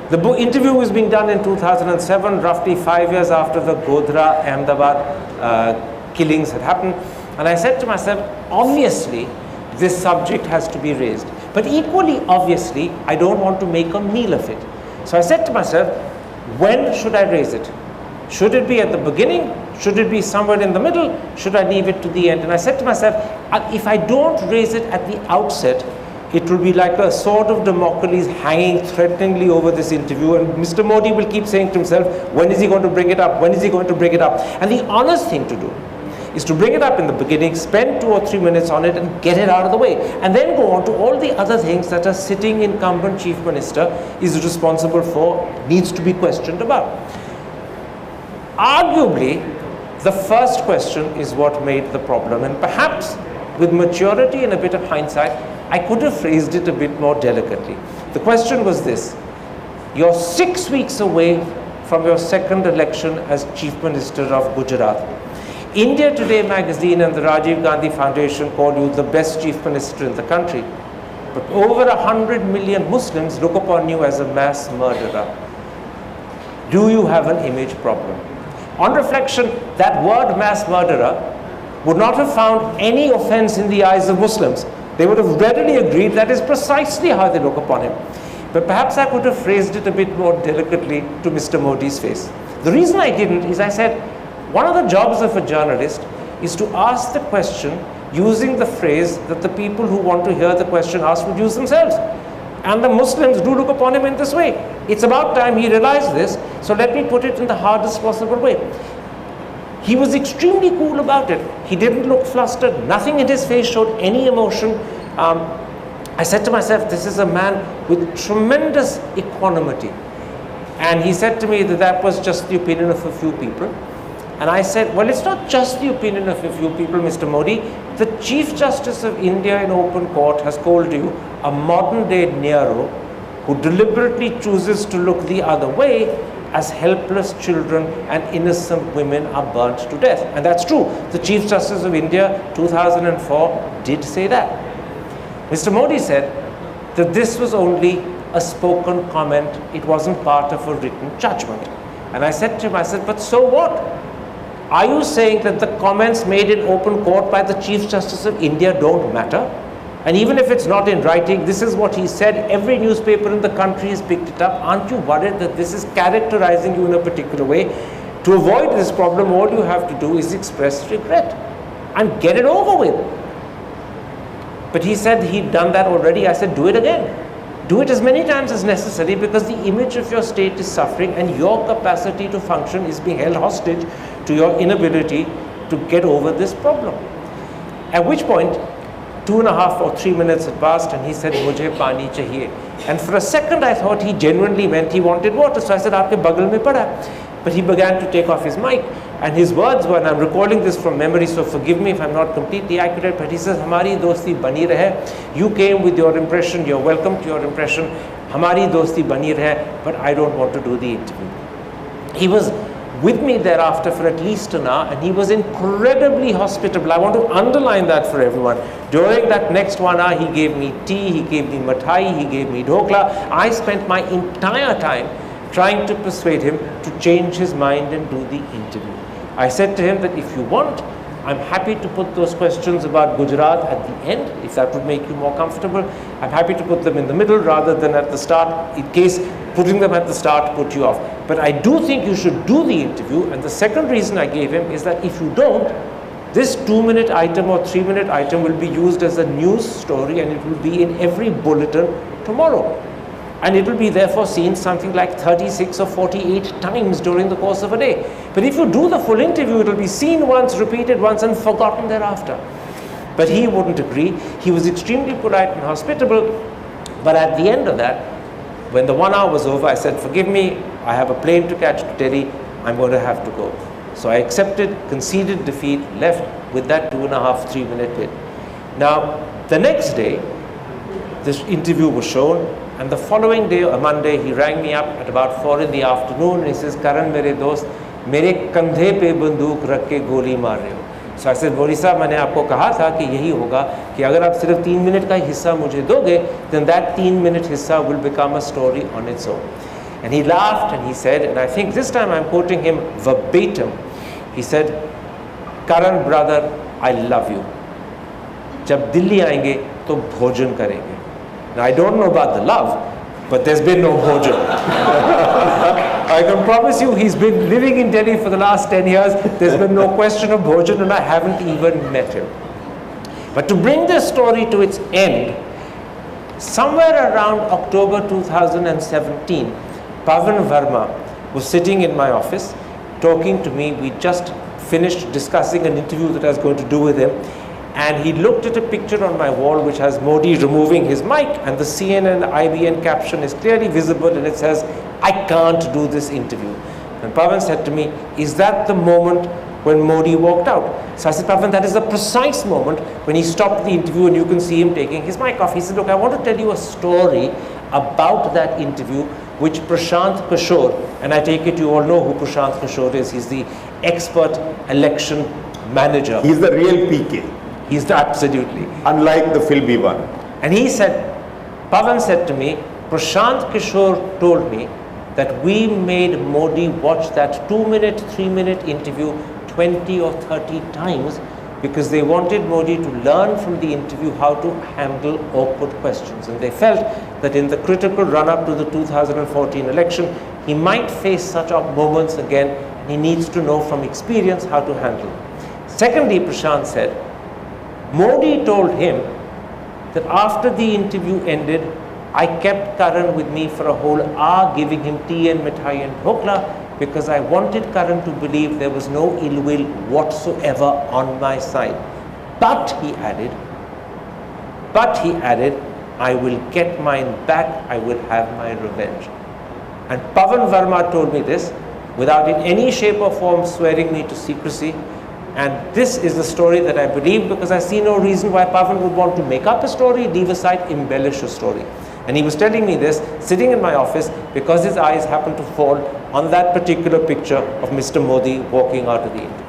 The interview was being done in 2007, roughly 5 years after the Godhra Ahmedabad killings had happened. And I said to myself, obviously, this subject has to be raised. But equally obviously, I don't want to make a meal of it. So I said to myself, when should I raise it? Should it be at the beginning? Should it be somewhere in the middle? Should I leave it to the end? And I said to myself, if I don't raise it at the outset, it will be like a sword of Damocles hanging threateningly over this interview, and Mr. Modi will keep saying to himself, when is he going to bring it up? When is he going to bring it up? And the honest thing to do is to bring it up in the beginning, spend 2 or 3 minutes on it and get it out of the way, and then go on to all the other things that a sitting incumbent chief minister is responsible for, needs to be questioned about. Arguably, the first question is what made the problem, and perhaps with maturity and a bit of hindsight, I could have phrased it a bit more delicately. The question was this: you're 6 weeks away from your second election as Chief Minister of Gujarat. India Today magazine and the Rajiv Gandhi Foundation call you the best Chief Minister in the country. But over 100 million Muslims look upon you as a mass murderer. Do you have an image problem? On reflection, that word mass murderer would not have found any offense in the eyes of Muslims. They would have readily agreed that is precisely how they look upon him. But perhaps I could have phrased it a bit more delicately to Mr. Modi's face. The reason I didn't is I said, one of the jobs of a journalist is to ask the question using the phrase that the people who want to hear the question asked would use themselves. And the Muslims do look upon him in this way. It's about time he realized this, so let me put it in the hardest possible way. He was extremely cool about it. He didn't look flustered. Nothing in his face showed any emotion. I said to myself, this is a man with tremendous equanimity. And he said to me that that was just the opinion of a few people. And I said, well, it's not just the opinion of a few people, Mr. Modi. The Chief Justice of India in open court has called you a modern-day Nero who deliberately chooses to look the other way as helpless children and innocent women are burnt to death. And that's true. The Chief Justice of India, 2004, did say that. Mr. Modi said that this was only a spoken comment. It wasn't part of a written judgment. And I said to him, I said, but so what? Are you saying that the comments made in open court by the Chief Justice of India don't matter? And even if it's not in writing, this is what he said, every newspaper in the country has picked it up. Aren't you worried that this is characterizing you in a particular way? To avoid this problem, all you have to do is express regret and get it over with. But he said he'd done that already. I said, do it again. Do it as many times as necessary, because the image of your state is suffering and your capacity to function is being held hostage to your inability to get over this problem. At which point, 2.5 or 3 minutes had passed and he said, "Mujhe pani chahiye." And for a second I thought he genuinely meant he wanted water. So I said, "Aapke bagal mein pada." But he began to take off his mic, and his words were, and I'm recalling this from memory, so forgive me if I'm not completely accurate, but he says, "Hamari dosti bani rahe. You came with your impression, you're welcome to your impression. Hamari dosti bani rahe, but I don't want to do the interview." He was with me thereafter for at least an hour, and he was incredibly hospitable. I want to underline that for everyone. During that next 1 hour, he gave me tea, he gave me mithai, he gave me dhokla. I spent my entire time trying to persuade him to change his mind and do the interview. I said to him that if you want, I'm happy to put those questions about Gujarat at the end, if that would make you more comfortable. I'm happy to put them in the middle rather than at the start, in case putting them at the start put you off. But I do think you should do the interview, and the second reason I gave him is that if you don't, this 2-minute item or 3-minute item will be used as a news story, and it will be in every bulletin tomorrow. And it will be therefore seen something like 36 or 48 times during the course of a day. But if you do the full interview, it will be seen once, repeated once, and forgotten thereafter. But he wouldn't agree. He was extremely polite and hospitable. But at the end of that, when the 1 hour was over, I said, "Forgive me, I have a plane to catch to Delhi. I'm going to have to go." So I accepted, conceded defeat, left with that 2.5, 3-minute bit. Now, the next day, this interview was shown. And the following day, a Monday, he rang me up at about 4 in the afternoon, and he says, "Karan, mere dost, mere kandhe pe banduk rakh ke goli maar rahe ho." So I said, "Modi sahab, मैंने आपको कहा था कि यही होगा कि अगर आप सिर्फ 3 मिनट का हिस्सा मुझे दोगे, then that 3-minute हिस्सा will become a story on its own." And he laughed and he said, and I think this time I'm quoting him verbatim, he said, "Karan brother, I love you. जब दिल्ली आएंगे तो भोजन करेंगे." Now I don't know about the love, but there's been no bhojan. I can promise you he's been living in Delhi for the last 10 years. There's been no question of bhojan and I haven't even met him. But to bring this story to its end, somewhere around October 2017, Pavan Verma was sitting in my office talking to me. We just finished discussing an interview that I was going to do with him. And he looked at a picture on my wall which has Modi removing his mic, and the CNN IBN caption is clearly visible, and it says, "I can't do this interview." And Pavan said to me, "Is that the moment when Modi walked out?" So I said, "Pavan, that is the precise moment when he stopped the interview and you can see him taking his mic off." He said, "Look, I want to tell you a story about that interview which Prashant Kishore," and I take it you all know who Prashant Kishore is. He's the expert election manager. He's the real PK. He's absolutely. Unlike the filmy one. And he said, Pavan said to me, "Prashant Kishore told me that we made Modi watch that 2-minute, 3-minute interview 20 or 30 times because they wanted Modi to learn from the interview how to handle awkward questions. And they felt that in the critical run-up to the 2014 election, he might face such moments again. He needs to know from experience how to handle." Secondly, Prashant said, Modi told him that after the interview ended, I kept Karan with me for a whole hour, giving him tea and mithai and dhokla, because I wanted Karan to believe there was no ill will whatsoever on my side. But he added, I will get mine back, I will have my revenge. And Pavan Verma told me this without in any shape or form swearing me to secrecy. And this is the story that I believe, because I see no reason why Pavan would want to make up a story, leave aside, embellish a story. And he was telling me this, sitting in my office, because his eyes happened to fall on that particular picture of Mr. Modi walking out of the interview.